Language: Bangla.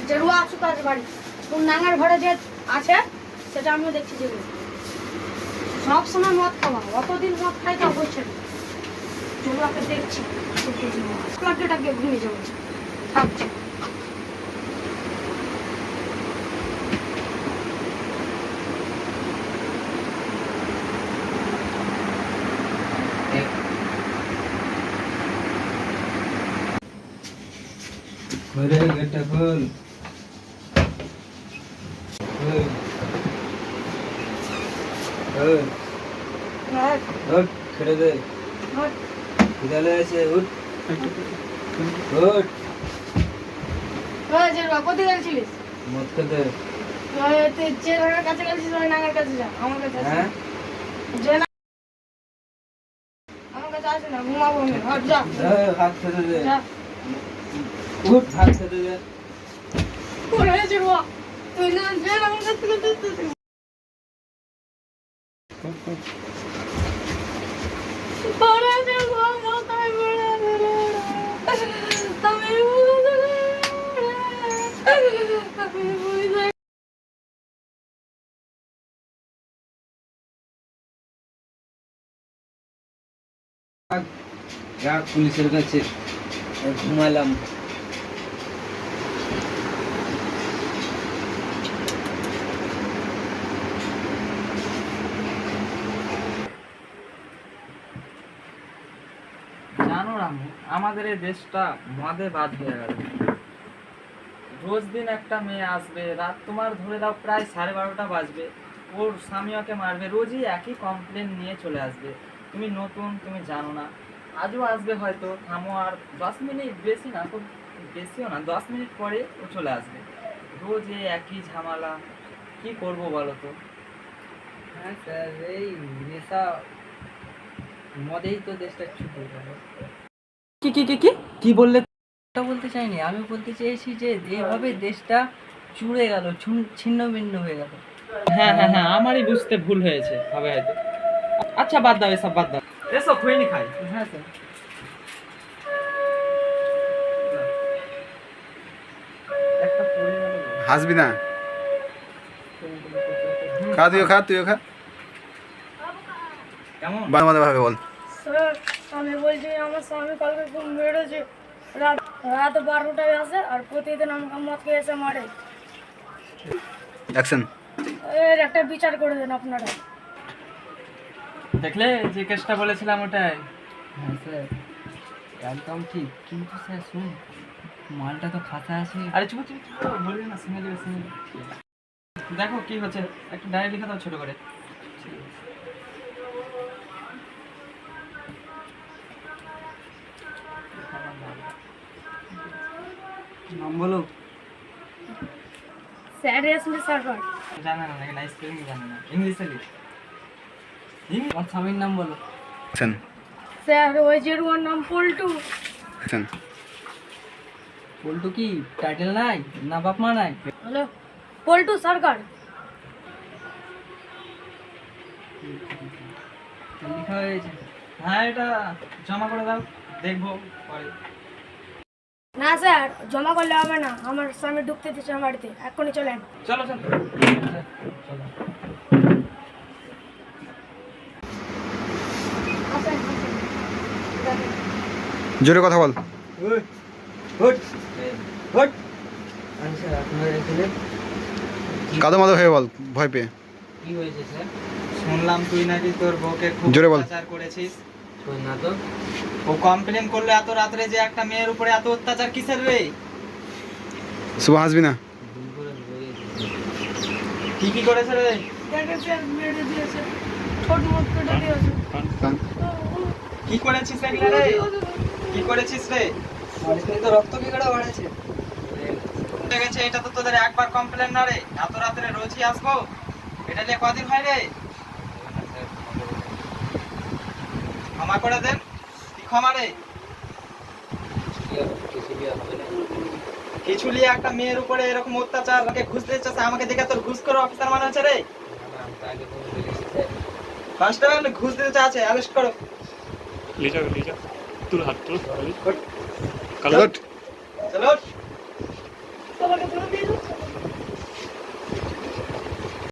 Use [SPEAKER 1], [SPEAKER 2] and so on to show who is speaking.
[SPEAKER 1] জেরুয়া আসুক আছে বাড়ি কোন নাঙ্গার ঘরে যে আছে সেটা আমিও দেখছি যে সব সময় মদ খাওয়া অতদিন মদ খাই তা হচ্ছে না জেরুয়াকে দেখছি ক্লাবটাকে ঘুমিয়ে যাবো থাকছে
[SPEAKER 2] ঘরে গেটটা খোল উঠ ছেড়ে দে বিদ্যালে আছে উঠ উঠ
[SPEAKER 1] জেরুয়া কোথায় গেছিলিস
[SPEAKER 2] মদ খেতে
[SPEAKER 1] যে নাঙ্গার কাছে গেছিস ওই নাঙ্গার কাছে যা আমার কাছে
[SPEAKER 2] হ্যাঁ
[SPEAKER 1] যে আমার কাছে আসে না ঘুমাবো আমি হাট যা
[SPEAKER 2] হাত ছেড়ে দে
[SPEAKER 1] যা
[SPEAKER 2] উঠ হাত ছেড়ে দে
[SPEAKER 1] ওরে জেরুয়া তুই না যে আমার কাছে ওরে জেরুয়া মাথায় পড়ে আমি
[SPEAKER 2] যা পুলিশের কাছে ঘুমালাম
[SPEAKER 3] জানো রামু আমাদের এই দেশটা মদে বাদ হয়ে গেল রোজ দিন একটা মেয়ে আসবে রাত তোমার ধরে দাও প্রায় 12:30 বাজবে ওর স্বামী ওকে মারবে রোজই একই কমপ্লেন নিয়ে চলে আসবে তুমি নতুন তুমি জানো না আজও আসবে হয়তো থামো আর 10 মিনিট বেশি না খুব বেশিও না 10 মিনিট পরে ও চলে আসবে রোজ এই একই ঝামেলা কি করব বলো তো
[SPEAKER 4] হ্যাঁ স্যার এই নেশা মদেই তো দেশটা ছুটে গেল।
[SPEAKER 3] কি কি কি কি কি বললে
[SPEAKER 4] এটা বলতে চাইনি, আমি বলতে চেয়েছি যে এইভাবে দেশটা চুড়ে গেল, ছিন্ন ভিন্ন হয়ে গেল।
[SPEAKER 3] হ্যাঁ হ্যাঁ হ্যাঁ আমারই বুঝতে ভুল হয়েছে হবে হয়তো আচ্ছা বাদ দাও এসব বাদ দাও এসো খৈনি খাই
[SPEAKER 4] হ্যাঁ স্যার। একটা পরিমাণ
[SPEAKER 5] হাসবি না খা তুইও খা
[SPEAKER 3] কেমন
[SPEAKER 5] বাংলা ভাবে বল
[SPEAKER 1] স্যার আমি বলছি আমার স্বামী কালকে খুব মেরেছে রাত 12টায় আসে আর প্রতিদিন আমাকে মদ খেয়ে এসে মারে
[SPEAKER 5] অ্যাকশন
[SPEAKER 1] এর একটা বিচার করে দেন আপনারা
[SPEAKER 3] দেখলে যে কেসটা বলেছিলাম ওটাই
[SPEAKER 4] হ্যাঁ স্যার একদম ঠিক, কিন্তু স্যার শুনুন মালটা তো খাতা আছে।
[SPEAKER 3] আরে চুপ চুপ বলবি না শুনে দেবে শুনে দেখো কি হচ্ছে একটা ডায়েরি লিখে দাও ছোট করে
[SPEAKER 4] নাম বলো।
[SPEAKER 1] স্যার এসে সরকার
[SPEAKER 3] জানে না নাকি না স্পেলিং জানে না ইংলিশে লিখ
[SPEAKER 4] আমার স্বামীর নাম বলো।
[SPEAKER 5] অ্যাকশন
[SPEAKER 1] স্যার ওই জেরুয়ার নাম পল্টু
[SPEAKER 5] অ্যাকশন
[SPEAKER 4] পল্টু কি টাইটেল নাই না বাপ মা নাই?
[SPEAKER 1] হ্যালো পল্টু সরকার
[SPEAKER 4] লেখা হয়েছে।
[SPEAKER 3] হ্যাঁ এটা জমা করে দাও দেখবো পরে
[SPEAKER 1] না স্যার জমা করলে হবে না আমার স্বামী ঢুকতে দিচ্ছে আমার বাড়িতে এক্ষুনি চলেন
[SPEAKER 3] চলো চলো
[SPEAKER 4] চলো।
[SPEAKER 1] আসেন, আসেন।
[SPEAKER 5] জোরে কথা বল
[SPEAKER 4] আচ্ছা স্যার আপনার এখানে
[SPEAKER 5] কাদো মাদো হয়ে বল ভয় পেয়ে
[SPEAKER 4] কি হয়েছে স্যার?
[SPEAKER 3] শুনলাম তুই নাকি তোর বউকে খুব
[SPEAKER 5] জোরে বল।
[SPEAKER 3] অত্যাচার করেছিস
[SPEAKER 4] শোন না তো।
[SPEAKER 3] ও কমপ্লেন করলো এত রাত্রে যে একটা মেয়ের উপরে এত অত্যাচার কিসের রে
[SPEAKER 5] শুভ হাসবি না
[SPEAKER 4] ভুল করে হয়ে গেছে।
[SPEAKER 3] কি করেছে রে
[SPEAKER 1] দেখেন স্যার মেরে দিয়েছে ছোট মত কেটে দিয়েছে
[SPEAKER 3] কি করেছিস এগুলা রে কি করেছিস রে
[SPEAKER 4] বাড়িতে তো রক্ত কি করে বাড়াচ্ছে?
[SPEAKER 3] দেখেছে এটা তো তোদের একবার কমপ্লেন না রে এত রাত্রে রোজই আসবো এটা নিয়ে কদিন হয় রে ক্ষমা করে দেন কি ক্ষমা রে কিছু নিয়ে একটা মেয়ের উপরে এরকম অত্যাচার আমাকে ঘুষ দিচ্ছে আমাকে দেখে তোর ঘুষ করে অফিসার মনে হচ্ছে রে কনস্টেবল ঘুষ দিতে চাচ্ছে অ্যারেস্ট করো
[SPEAKER 6] ले जा तू हाथ तो
[SPEAKER 5] চলো
[SPEAKER 3] চলো
[SPEAKER 1] তোমাকে ধরে দিয়ে যাচ্ছে